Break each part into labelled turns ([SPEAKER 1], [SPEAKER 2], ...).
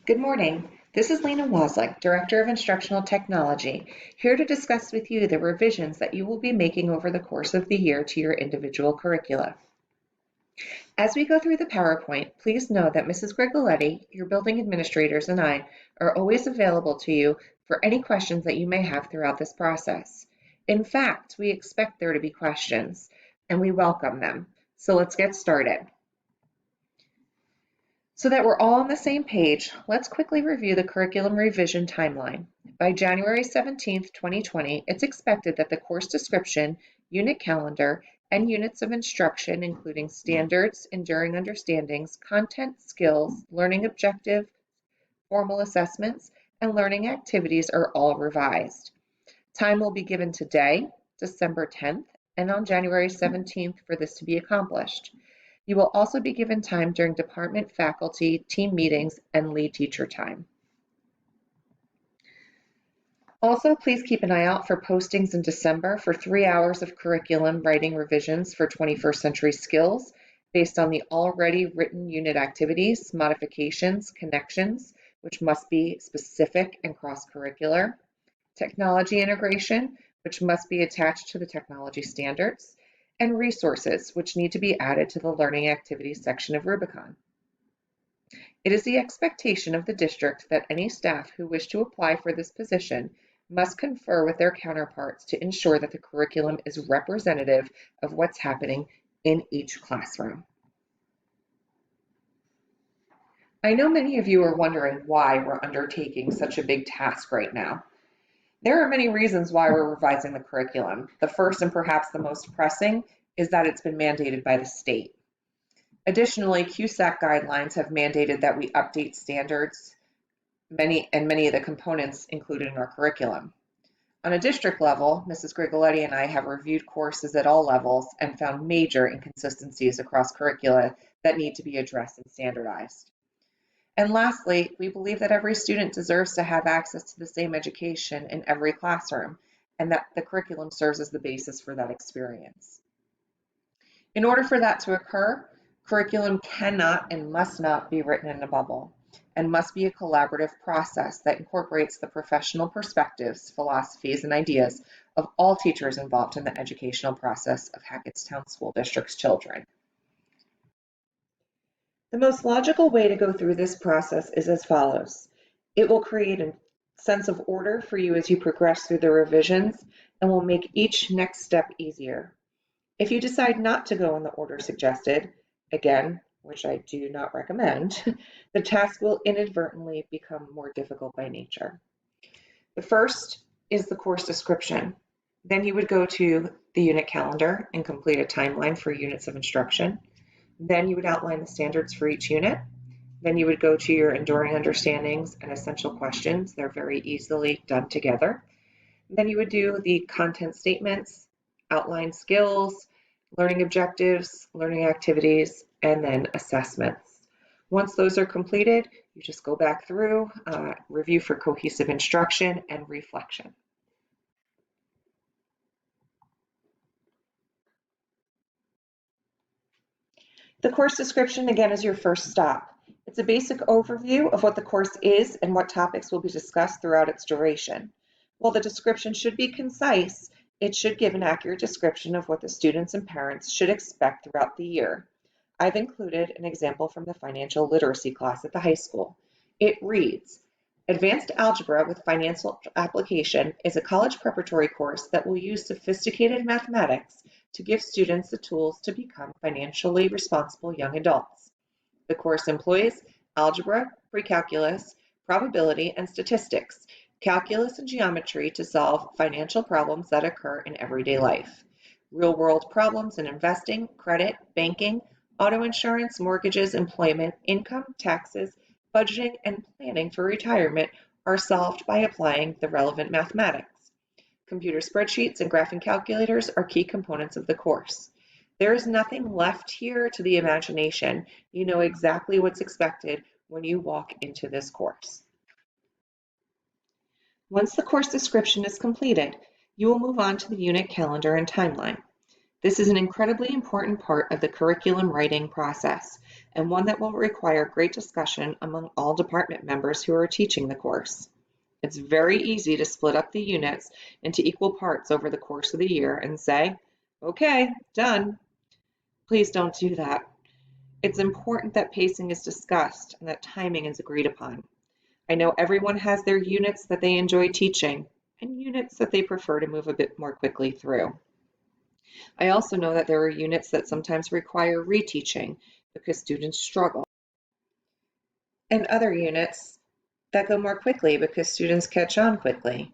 [SPEAKER 1] Good morning. This is Lena Wozlik, Director of Instructional Technology, here to discuss with you the revisions that you will be making over the course of the year to your individual curricula. As we go through the PowerPoint, please know that Mrs. Grigoletti, your building administrators, and I are always available to you for any questions that you may have throughout this process. In fact, we expect there to be questions, and we welcome them. So let's get started. So that we're all on the same page, let's quickly review the curriculum revision timeline. By January 17th, 2020, it's expected that the course description, unit calendar, and units of instruction, including standards, enduring understandings, content, skills, learning objective, formal assessments, and learning activities are all revised. Time will be given today, December 10th, and on January 17th for this to be accomplished. You will also be given time during department, faculty, team meetings, and lead teacher time. Also, please keep an eye out for postings in December for 3 hours of curriculum writing revisions for 21st century skills based on the already written unit activities, modifications, connections, which must be specific and cross-curricular, technology integration, which must be attached to the technology standards, and resources, which need to be added to the learning activities section of Rubicon. It is the expectation of the district that any staff who wish to apply for this position must confer with their counterparts to ensure that the curriculum is representative of what's happening in each classroom. I know many of you are wondering why we're undertaking such a big task right now. There are many reasons why we're revising the curriculum. The first and perhaps the most pressing is that it's been mandated by the state. Additionally, CUSAC guidelines have mandated that we update standards, many of the components included in our curriculum. On a district level, Mrs. Grigoletti and I have reviewed courses at all levels and found major inconsistencies across curricula that need to be addressed and standardized. And lastly, we believe that every student deserves to have access to the same education in every classroom, and that the curriculum serves as the basis for that experience. In order for that to occur, curriculum cannot and must not be written in a bubble, and must be a collaborative process that incorporates the professional perspectives, philosophies, and ideas of all teachers involved in the educational process of Hackettstown School District's children. The most logical way to go through this process is as follows. It will create a sense of order for you as you progress through the revisions and will make each next step easier. If you decide not to go in the order suggested, again, which I do not recommend, the task will inadvertently become more difficult by nature. The first is the course description. Then you would go to the unit calendar and complete a timeline for units of instruction. Then you would outline the standards for each unit. Then you would go to your enduring understandings and essential questions. They're very easily done together. Then you would do the content statements, outline skills, learning objectives, learning activities, and then assessments. Once those are completed, you just go back through, review for cohesive instruction and reflection. The course description, again, is your first stop. It's a basic overview of what the course is and what topics will be discussed throughout its duration. While the description should be concise, it should give an accurate description of what the students and parents should expect throughout the year. I've included an example from the financial literacy class at the high school. It reads, Advanced Algebra with Financial Application is a college preparatory course that will use sophisticated mathematics to give students the tools to become financially responsible young adults. The course employs algebra, pre-calculus, probability, and statistics, calculus and geometry to solve financial problems that occur in everyday life. Real-world problems in investing, credit, banking, auto insurance, mortgages, employment, income, taxes, budgeting, and planning for retirement are solved by applying the relevant mathematics. Computer spreadsheets and graphing calculators are key components of the course. There is nothing left here to the imagination. You know exactly what's expected when you walk into this course. Once the course description is completed, you will move on to the unit calendar and timeline. This is an incredibly important part of the curriculum writing process, and one that will require great discussion among all department members who are teaching the course. It's very easy to split up the units into equal parts over the course of the year and say, okay, done. Please don't do that. It's important that pacing is discussed and that timing is agreed upon. I know everyone has their units that they enjoy teaching and units that they prefer to move a bit more quickly through. I also know that there are units that sometimes require reteaching because students struggle, and other units that go more quickly because students catch on quickly.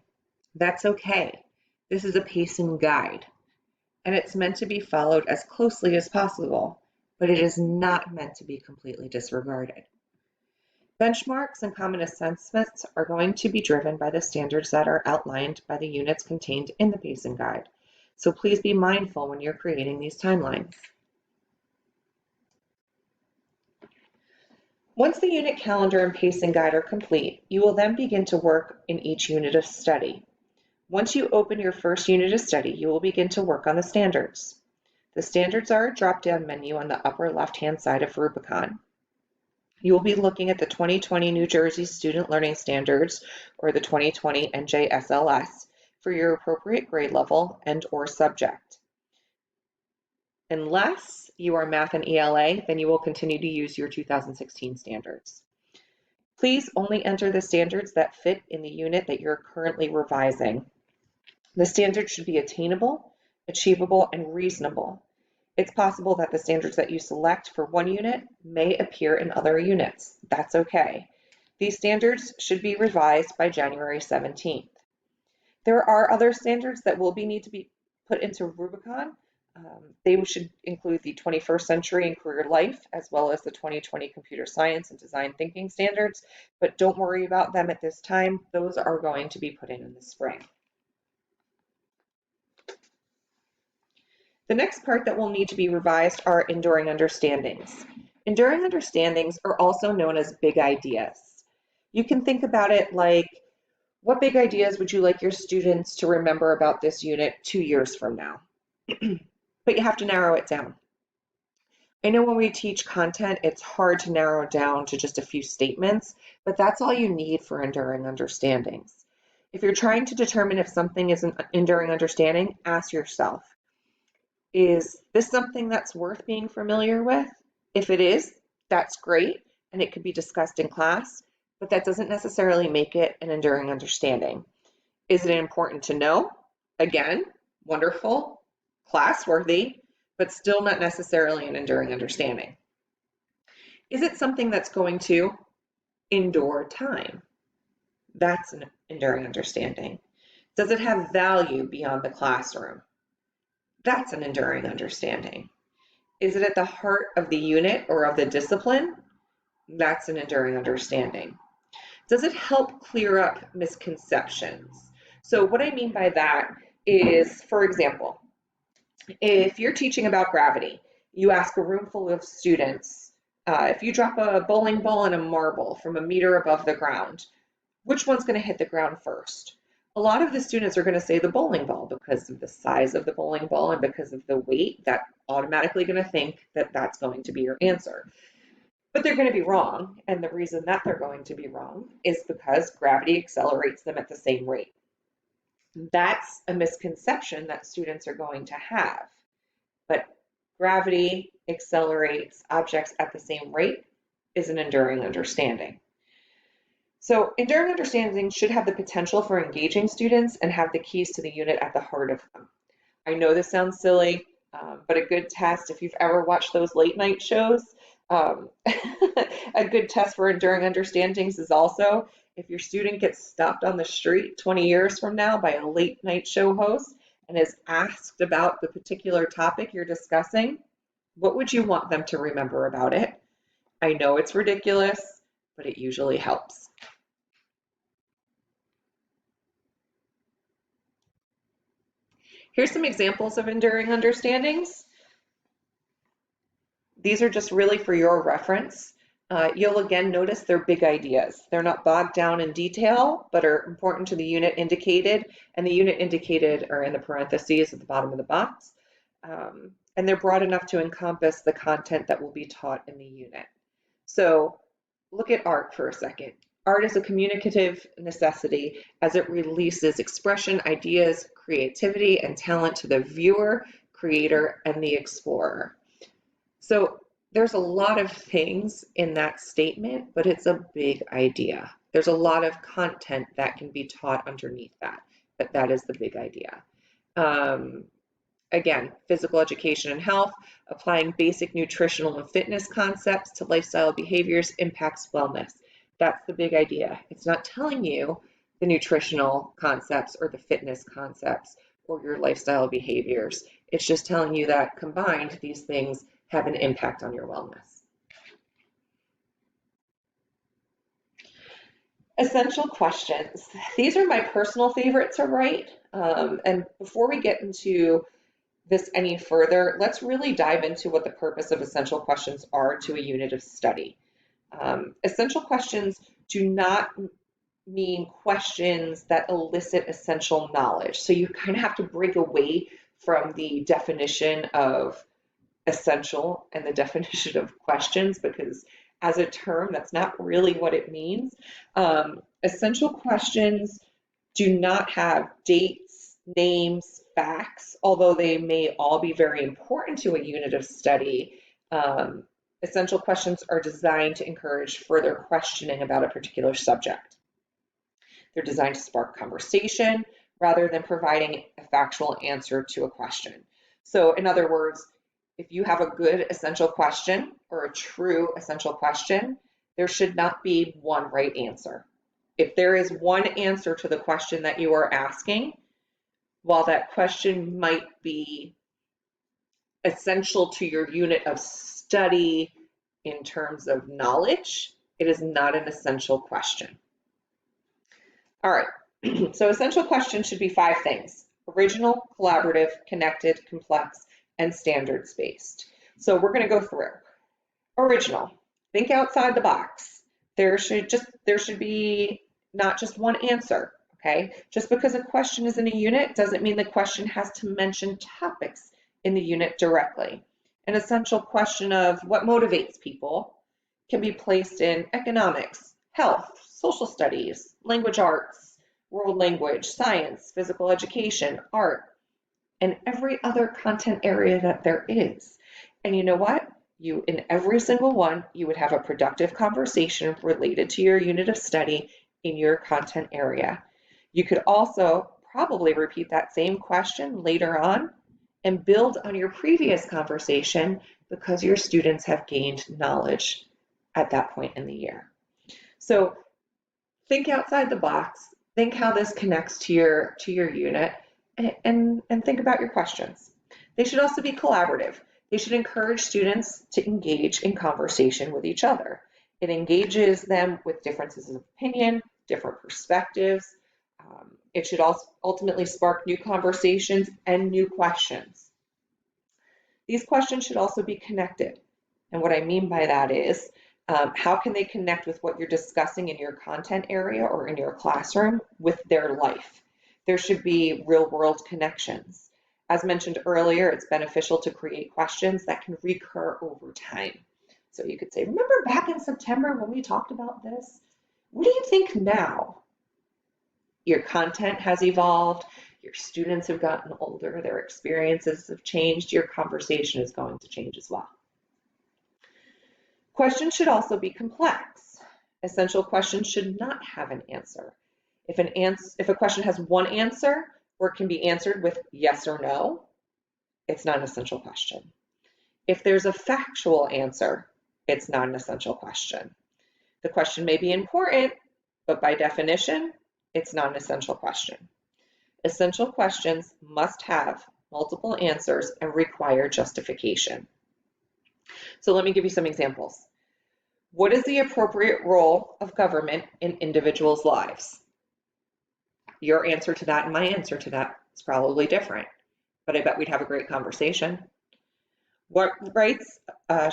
[SPEAKER 1] That's okay. This is a pacing guide, and it's meant to be followed as closely as possible, but it is not meant to be completely disregarded. Benchmarks and common assessments are going to be driven by the standards that are outlined by the units contained in the pacing guide. So please be mindful when you're creating these timelines. Once the unit calendar and pacing guide are complete, you will then begin to work in each unit of study. Once you open your first unit of study, you will begin to work on the standards. The standards are a drop-down menu on the upper left-hand side of Rubicon. You will be looking at the 2020 New Jersey Student Learning Standards, or the 2020 NJSLS, for your appropriate grade level and/or subject. Unless you are math and ELA, then you will continue to use your 2016 standards. Please only enter the standards that fit in the unit that you're currently revising. The standards should be attainable, achievable, and reasonable. It's possible that the standards that you select for one unit may appear in other units. That's okay. These standards should be revised by January 17th. There are other standards that will need to be put into Rubicon. They should include the 21st Century and Career Life, as well as the 2020 Computer Science and Design Thinking Standards, but don't worry about them at this time. Those are going to be put in the spring. The next part that will need to be revised are enduring understandings. Enduring understandings are also known as big ideas. You can think about it like, what big ideas would you like your students to remember about this unit 2 years from now? But you have to narrow it down. I know when we teach content, it's hard to narrow it down to just a few statements, but that's all you need for enduring understandings. If you're trying to determine if something is an enduring understanding, ask yourself, is this something that's worth being familiar with? If it is, that's great, and it could be discussed in class, but that doesn't necessarily make it an enduring understanding. Is it important to know? Again, wonderful, class-worthy, but still not necessarily an enduring understanding. Is it something that's going to endure time? That's an enduring understanding. Does it have value beyond the classroom? That's an enduring understanding. Is it at the heart of the unit or of the discipline? That's an enduring understanding. Does it help clear up misconceptions? So what I mean by that is, for example, if you're teaching about gravity, you ask a room full of students, if you drop a bowling ball and a marble from 1 meter above the ground, which one's going to hit the ground first? A lot of the students are going to say the bowling ball because of the size of the bowling ball and because of the weight. That automatically going to think that that's going to be your answer. But they're going to be wrong, and the reason that they're going to be wrong is because gravity accelerates them at the same rate. That's a misconception that students are going to have. But gravity accelerates objects at the same rate is an enduring understanding. So enduring understanding should have the potential for engaging students and have the keys to the unit at the heart of them. I know this sounds silly, but a good test, if you've ever watched those late night shows, a good test for enduring understandings is also if your student gets stopped on the street 20 years from now by a late night show host and is asked about the particular topic you're discussing, what would you want them to remember about it? I know it's ridiculous, but it usually helps. Here's some examples of enduring understandings. These are just really for your reference. You'll again notice they're big ideas. They're not bogged down in detail, but are important to the unit indicated, and the unit indicated are in the parentheses at the bottom of the box. and they're broad enough to encompass the content that will be taught in the unit. So look at art for a second. Art is a communicative necessity as it releases expression, ideas, creativity, and talent to the viewer, creator, and the explorer. So there's a lot of things in that statement, but it's a big idea. There's a lot of content that can be taught underneath that, but that is the big idea. Again, physical education and health, applying basic nutritional and fitness concepts to lifestyle behaviors impacts wellness. That's the big idea. It's not telling you the nutritional concepts or the fitness concepts or your lifestyle behaviors. It's just telling you that combined, these things have an impact on your wellness. Essential questions. These are my personal favorite to write. And before we get into this any further, let's really dive into what the purpose of essential questions are to a unit of study. Essential questions do not mean questions that elicit essential knowledge. So you kind of have to break away from the definition of essential and the definition of questions, because as a term, that's not really what it means. Essential questions do not have dates, names, facts, although they may all be very important to a unit of study. Essential questions are designed to encourage further questioning about a particular subject. They're designed to spark conversation rather than providing a factual answer to a question. So in other words, if you have a good essential question or a true essential question, there should not be one right answer. If there is one answer to the question that you are asking, while that question might be essential to your unit of study in terms of knowledge, it is not an essential question. All right, so essential questions should be 5 things: original, collaborative, connected, complex, and standards-based. So we're going to go through. Original, think outside the box. There should be not just one answer, okay? Just because a question is in a unit doesn't mean the question has to mention topics in the unit directly. An essential question of what motivates people can be placed in economics, health, social studies, language arts, world language, science, physical education, art, and every other content area that there is. And you know what? In every single one, you would have a productive conversation related to your unit of study in your content area. You could also probably repeat that same question later on and build on your previous conversation because your students have gained knowledge at that point in the year. So think outside the box, think how this connects to your unit, and think about your questions. They should also be collaborative. They should encourage students to engage in conversation with each other. It engages them with differences of opinion, different perspectives. It should also ultimately spark new conversations and new questions. These questions should also be connected. And what I mean by that is, how can they connect with what you're discussing in your content area or in your classroom with their life? There should be real-world connections. As mentioned earlier, it's beneficial to create questions that can recur over time. So you could say, remember back in September when we talked about this? What do you think now? Your content has evolved, your students have gotten older, their experiences have changed, your conversation is going to change as well. Questions should also be complex. Essential questions should not have an answer. If a question has one answer or can be answered with yes or no, it's not an essential question. If there's a factual answer, it's not an essential question. The question may be important, but by definition, it's not an essential question. Essential questions must have multiple answers and require justification. So let me give you some examples. What is the appropriate role of government in individuals' lives? Your answer to that and my answer to that is probably different, but I bet we'd have a great conversation. What rights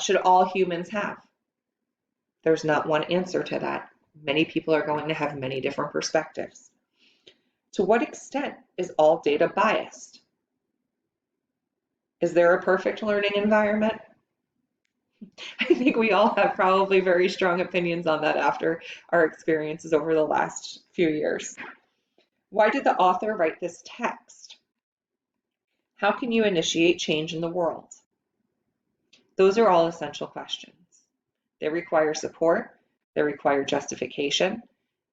[SPEAKER 1] should all humans have? There's not one answer to that. Many people are going to have many different perspectives. To what extent is all data biased? Is there a perfect learning environment? I think we all have probably very strong opinions on that after our experiences over the last few years. Why did the author write this text? How can you initiate change in the world? Those are all essential questions. They require support, they require justification,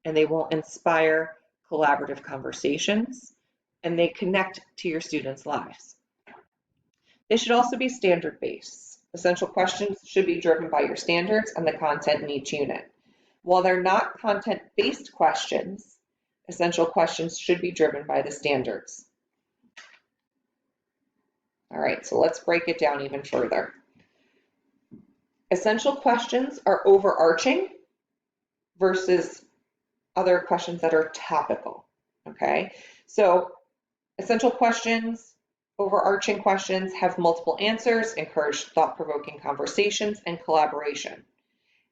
[SPEAKER 1] and they will inspire collaborative conversations, and they connect to your students' lives. They should also be standard-based. Essential questions should be driven by your standards and the content in each unit. While they're not content-based questions, essential questions should be driven by the standards. All right, so let's break it down even further. Essential questions are overarching versus other questions that are topical, okay? So essential questions, overarching questions have multiple answers, encourage thought-provoking conversations and collaboration.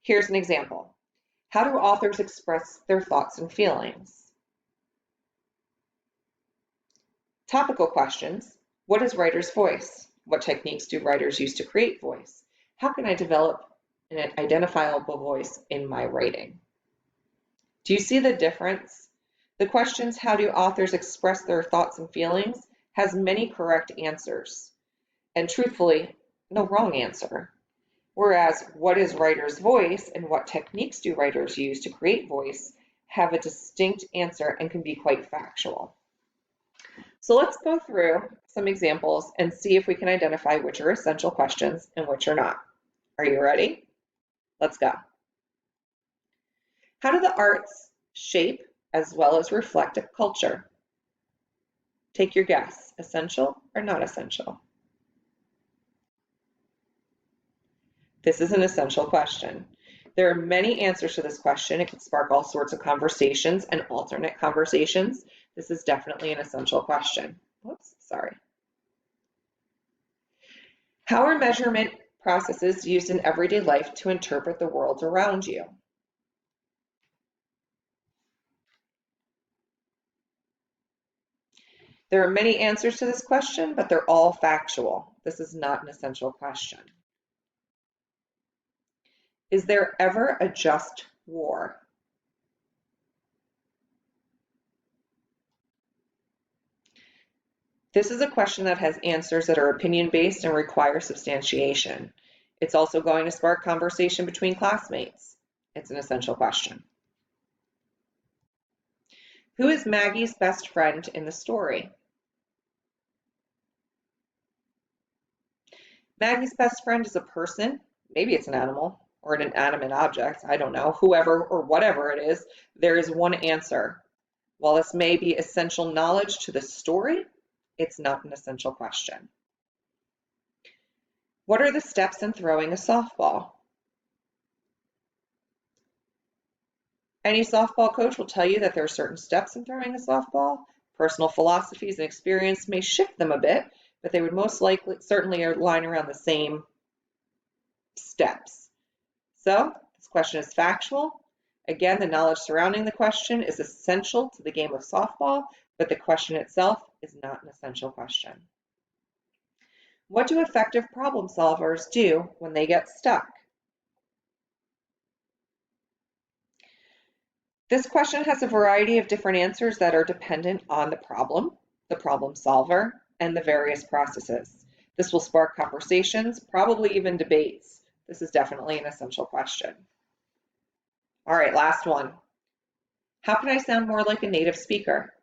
[SPEAKER 1] Here's an example. How do authors express their thoughts and feelings? Topical questions. What is writer's voice? What techniques do writers use to create voice? How can I develop an identifiable voice in my writing? Do you see the difference? The questions, how do authors express their thoughts and feelings, has many correct answers, and truthfully, no wrong answer. Whereas, what is writer's voice and what techniques do writers use to create voice have a distinct answer and can be quite factual. So let's go through some examples and see if we can identify which are essential questions and which are not. Are you ready? Let's go. How do the arts shape as well as reflect a culture? Take your guess, essential or not essential? This is an essential question. There are many answers to this question. It can spark all sorts of conversations and alternate conversations. This is definitely an essential question. Whoops, sorry. How are measurement processes used in everyday life to interpret the world around you? There are many answers to this question, but they're all factual. This is not an essential question. Is there ever a just war? This is a question that has answers that are opinion-based and require substantiation. It's also going to spark conversation between classmates. It's an essential question. Who is Maggie's best friend in the story? Maggie's best friend is a person, maybe it's an animal or an inanimate object, I don't know, whoever or whatever it is, there is one answer. While this may be essential knowledge to the story, it's not an essential question. What are the steps in throwing a softball? Any softball coach will tell you that there are certain steps in throwing a softball. Personal philosophies and experience may shift them a bit, but they would most likely certainly align around the same steps. So this question is factual. Again, the knowledge surrounding the question is essential to the game of softball, but the question itself is not an essential question. What do effective problem solvers do when they get stuck? This question has a variety of different answers that are dependent on the problem solver, and the various processes. This will spark conversations, probably even debates. This is definitely an essential question. All right, last one. How can I sound more like a native speaker?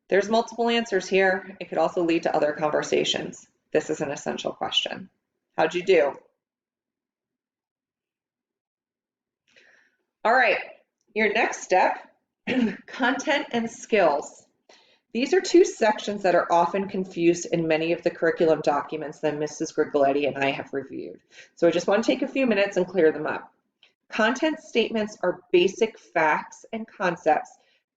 [SPEAKER 1] There's multiple answers here. It could also lead to other conversations. This is an essential question. How'd you do? All right, your next step, content and skills. These are two sections that are often confused in many of the curriculum documents that Mrs. Grigoletti and I have reviewed. So I just want to take a few minutes and clear them up. Content statements are basic facts and concepts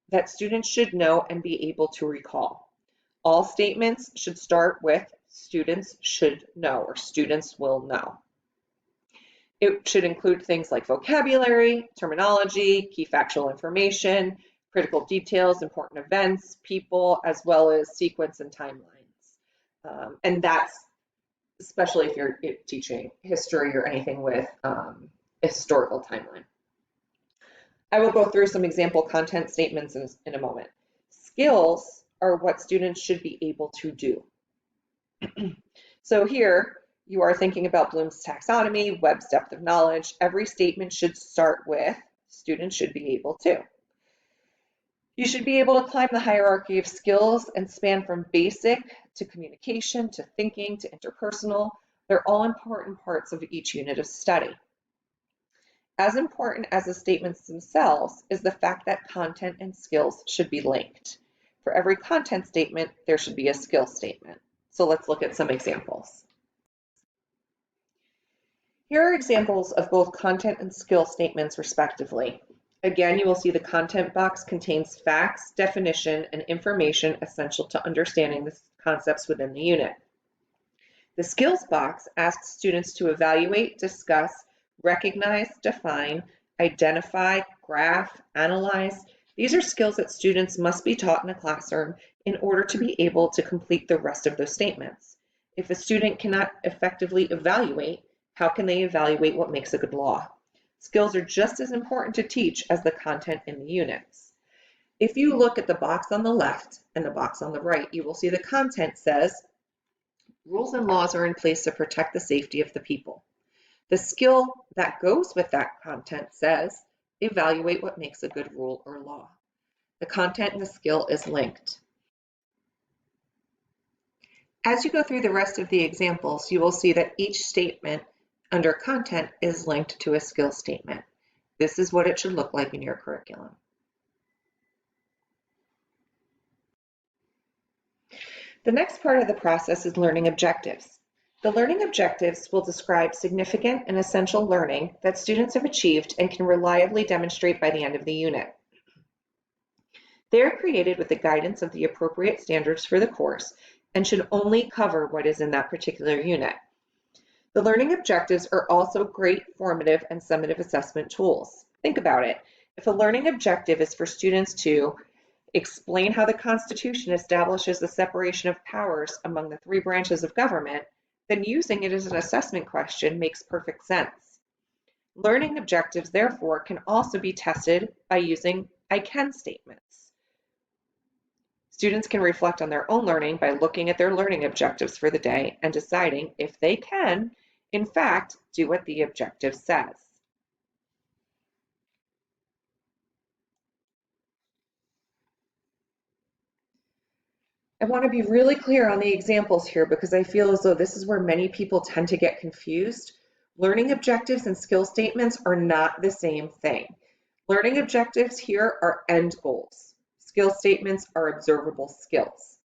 [SPEAKER 1] that students should know and be able to recall. All statements should start with students should know or students will know. It should include things like vocabulary, terminology, key factual information, critical details, important events, people, as well as sequence and timelines. And that's especially if you're teaching history or anything with a historical timeline. I will go through some example content statements in a moment. Skills are what students should be able to do. So here you are thinking about Bloom's taxonomy, Webb's depth of knowledge. Every statement should start with students should be able to. You should be able to climb the hierarchy of skills and span from basic to communication to thinking to interpersonal. They're all important parts of each unit of study. As important as the statements themselves is the fact that content and skills should be linked. For every content statement, there should be a skill statement. So let's look at some examples. Here are examples of both content and skill statements respectively. Again, you will see the content box contains facts, definition, and information essential to understanding the concepts within the unit. The skills box asks students to evaluate, discuss, recognize, define, identify, graph, analyze. These are skills that students must be taught in a classroom in order to be able to complete the rest of those statements. If a student cannot effectively evaluate, how can they evaluate what makes a good law? Skills are just as important to teach as the content in the units. If you look at the box on the left and the box on the right, you will see the content says, rules and laws are in place to protect the safety of the people. The skill that goes with that content says, evaluate what makes a good rule or law. The content and the skill is linked. As you go through the rest of the examples, you will see that each statement under content is linked to a skill statement. This is what it should look like in your curriculum. The next part of the process is learning objectives. The learning objectives will describe significant and essential learning that students have achieved and can reliably demonstrate by the end of the unit. They are created with the guidance of the appropriate standards for the course and should only cover what is in that particular unit. The learning objectives are also great formative and summative assessment tools. Think about it. If a learning objective is for students to explain how the Constitution establishes the separation of powers among the 3 branches of government, then using it as an assessment question makes perfect sense. Learning objectives, therefore, can also be tested by using I can statements. Students can reflect on their own learning by looking at their learning objectives for the day and deciding if they can, in fact, do what the objective says. I want to be really clear on the examples here because I feel as though this is where many people tend to get confused. Learning objectives and skill statements are not the same thing. Learning objectives here are end goals. Skill statements are observable skills.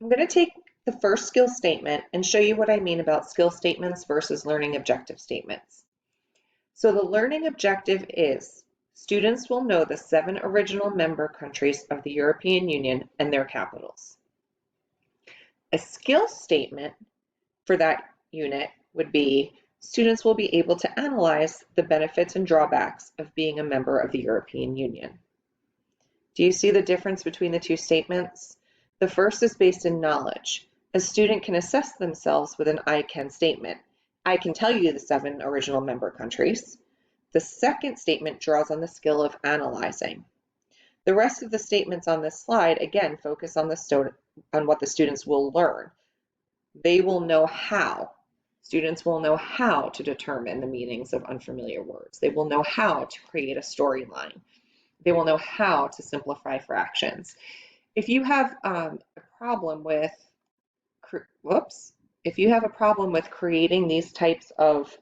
[SPEAKER 1] I'm going to take the first skill statement and show you what I mean about skill statements versus learning objective statements. So the learning objective is students will know the 7 original member countries of the European Union and their capitals. A skill statement for that unit would be students will be able to analyze the benefits and drawbacks of being a member of the European Union. Do you see the difference between the two statements? The first is based in knowledge. A student can assess themselves with an I can statement. I can tell you the 7 original member countries. The second statement draws on the skill of analyzing. The rest of the statements on this slide, again, focus on what the students will learn. They will know how. Students will know how to determine the meanings of unfamiliar words. They will know how to create a storyline. They will know how to simplify fractions. If you have a problem with creating these types of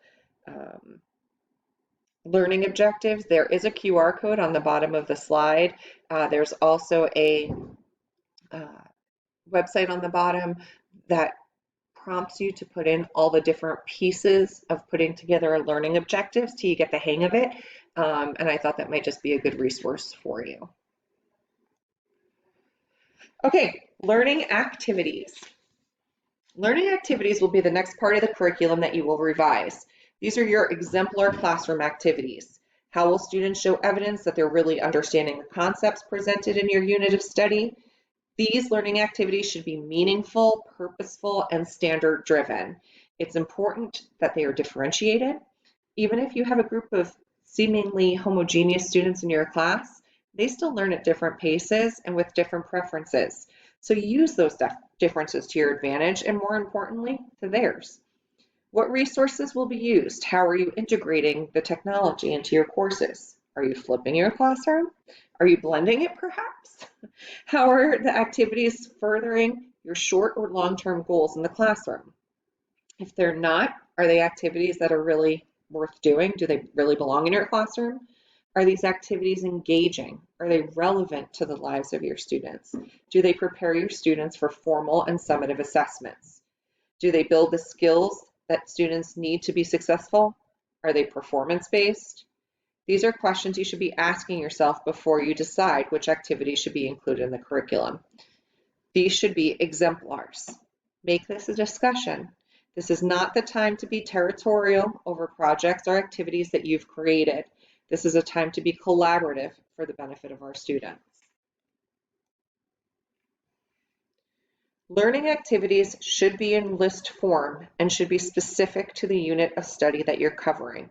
[SPEAKER 1] learning objectives, there is a QR code on the bottom of the slide. There's also a website on the bottom that prompts you to put in all the different pieces of putting together a learning objective till you get the hang of it. And I thought that might just be a good resource for you. Okay, learning activities. Learning activities will be the next part of the curriculum that you will revise. These are your exemplar classroom activities. How will students show evidence that they're really understanding the concepts presented in your unit of study? These learning activities should be meaningful, purposeful, and standard driven. It's important that they are differentiated. Even if you have a group of seemingly homogeneous students in your class, they still learn at different paces and with different preferences. So use those differences to your advantage and, more importantly, to theirs. What resources will be used? How are you integrating the technology into your courses? Are you flipping your classroom? Are you blending it perhaps? How are the activities furthering your short or long-term goals in the classroom? If they're not, are they activities that are really worth doing? Do they really belong in your classroom? Are these activities engaging? Are they relevant to the lives of your students? Do they prepare your students for formal and summative assessments? Do they build the skills that students need to be successful? Are they performance-based? These are questions you should be asking yourself before you decide which activities should be included in the curriculum. These should be exemplars. Make this a discussion. This is not the time to be territorial over projects or activities that you've created. This is a time to be collaborative for the benefit of our students. Learning activities should be in list form and should be specific to the unit of study that you're covering.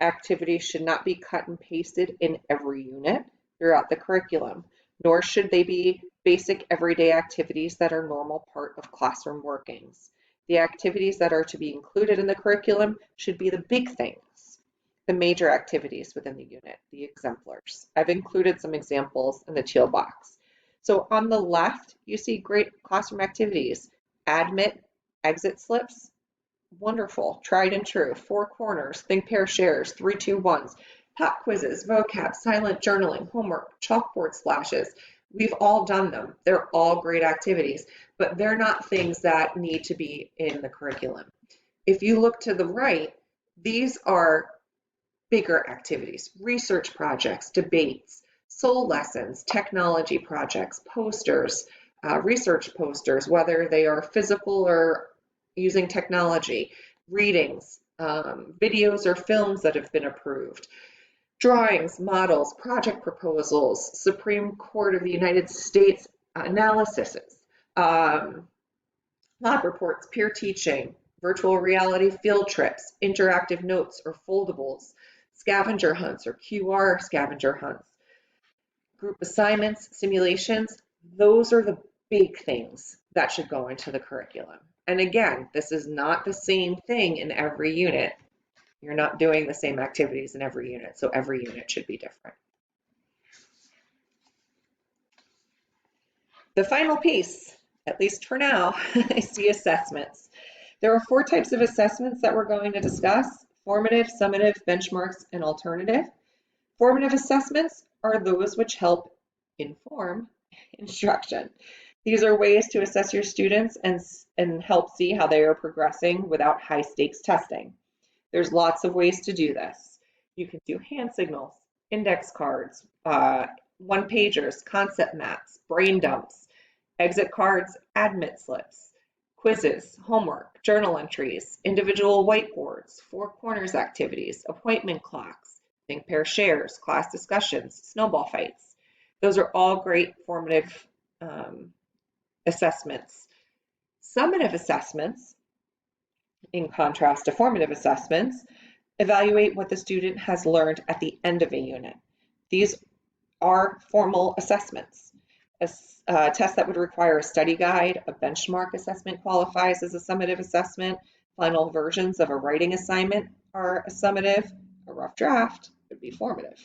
[SPEAKER 1] Activities should not be cut and pasted in every unit throughout the curriculum, nor should they be basic everyday activities that are normal part of classroom workings. The activities that are to be included in the curriculum should be the big things, the major activities within the unit, the exemplars. I've included some examples in the teal box. So on the left, you see great classroom activities. Admit, exit slips, wonderful, tried and true. Four corners, think, pair, shares, 3, 2, 1s, pop quizzes, vocab, silent journaling, homework, chalkboard splashes. We've all done them. They're all great activities, but they're not things that need to be in the curriculum. If you look to the right, these are bigger activities, research projects, debates, soul lessons, technology projects, posters, research posters, whether they are physical or using technology, readings, videos or films that have been approved, drawings, models, project proposals, Supreme Court of the United States analyses, lab reports, peer teaching, virtual reality field trips, interactive notes or foldables, scavenger hunts or QR scavenger hunts, group assignments, simulations. Those are the big things that should go into the curriculum. And again, this is not the same thing in every unit. You're not doing the same activities in every unit, so every unit should be different. The final piece, at least for now, is the assessments. There are 4 types of assessments that we're going to discuss: formative, summative, benchmarks, and alternative. Formative assessments are those which help inform instruction. These are ways to assess your students and help see how they are progressing without high stakes testing. There's lots of ways to do this. You can do hand signals, index cards, one-pagers, concept maps, brain dumps, exit cards, admit slips, quizzes, homework, journal entries, individual whiteboards, 4 corners activities, appointment clocks, think, pair, shares, class discussions, snowball fights. Those are all great formative assessments. Summative assessments, in contrast to formative assessments, evaluate what the student has learned at the end of a unit. These are formal assessments. A test that would require a study guide, a benchmark assessment qualifies as a summative assessment. Final versions of a writing assignment are a summative. A rough draft would be formative.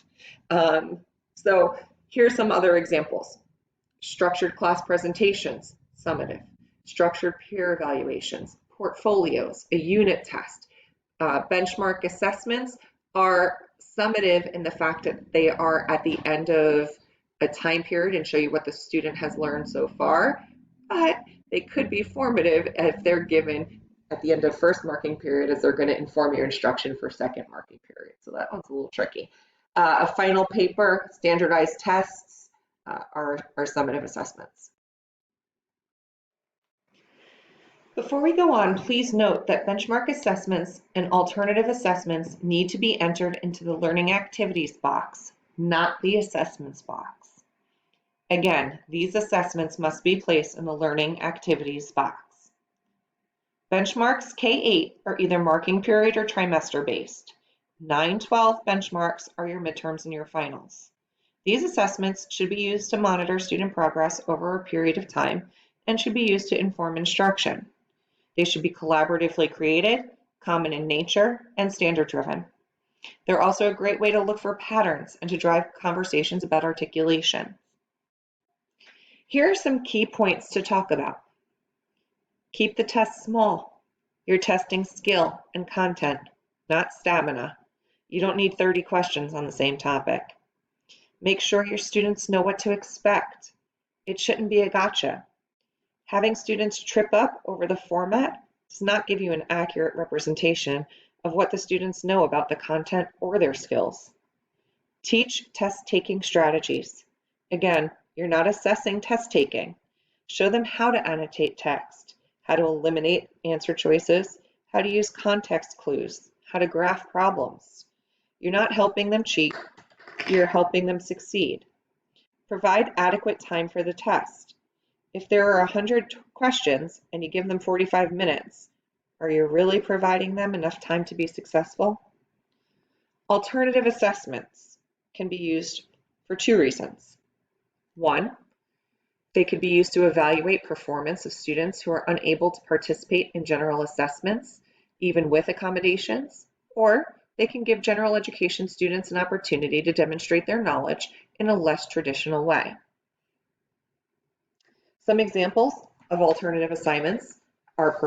[SPEAKER 1] So here's some other examples. Structured class presentations, summative. Structured peer evaluations, portfolios, a unit test. Benchmark assessments are summative in the fact that they are at the end of a time period and show you what the student has learned so far, but they could be formative if they're given at the end of first marking period, as they're going to inform your instruction for second marking period. So that one's a little tricky. A final paper, standardized tests are summative assessments. Before we go on, please note that benchmark assessments and alternative assessments need to be entered into the learning activities box, not the assessments box. Again, these assessments must be placed in the learning activities box. Benchmarks K-8 are either marking period or trimester based. 9-12 benchmarks are your midterms and your finals. These assessments should be used to monitor student progress over a period of time and should be used to inform instruction. They should be collaboratively created, common in nature, and standard-driven. They're also a great way to look for patterns and to drive conversations about articulation. Here are some key points to talk about. Keep the test small. You're testing skill and content, not stamina. You don't need 30 questions on the same topic. Make sure your students know what to expect. It shouldn't be a gotcha. Having students trip up over the format does not give you an accurate representation of what the students know about the content or their skills. Teach test-taking strategies. Again, you're not assessing test taking. Show them how to annotate text, how to eliminate answer choices, how to use context clues, how to graph problems. You're not helping them cheat, you're helping them succeed. Provide adequate time for the test. If there are 100 questions and you give them 45 minutes, are you really providing them enough time to be successful? Alternative assessments can be used for two reasons. One, they could be used to evaluate performance of students who are unable to participate in general assessments, even with accommodations, or they can give general education students an opportunity to demonstrate their knowledge in a less traditional way. Some examples of alternative assignments are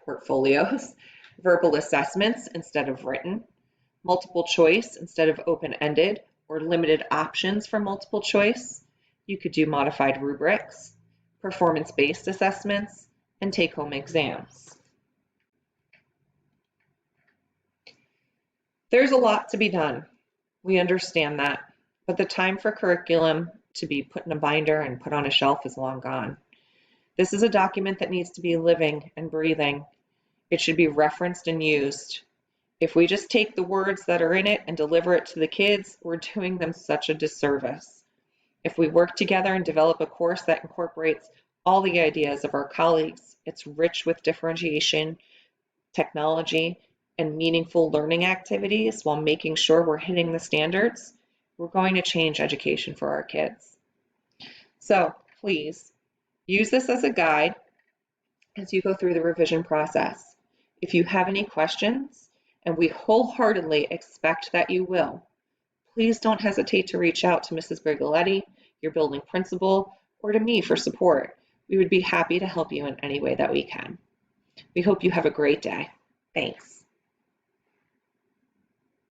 [SPEAKER 1] portfolios, verbal assessments instead of written, multiple choice instead of open-ended or limited options for multiple choice. You could do modified rubrics, performance-based assessments, and take-home exams. There's a lot to be done. We understand that, but the time for curriculum to be put in a binder and put on a shelf is long gone. This is a document that needs to be living and breathing. It should be referenced and used. If we just take the words that are in it and deliver it to the kids, we're doing them such a disservice. If we work together and develop a course that incorporates all the ideas of our colleagues, it's rich with differentiation, technology, and meaningful learning activities while making sure we're hitting the standards, we're going to change education for our kids. So please use this as a guide as you go through the revision process. If you have any questions, and we wholeheartedly expect that you will, please don't hesitate to reach out to Mrs. Brigoletti, your building principal, or to me for support. We would be happy to help you in any way that we can. We hope you have a great day. Thanks.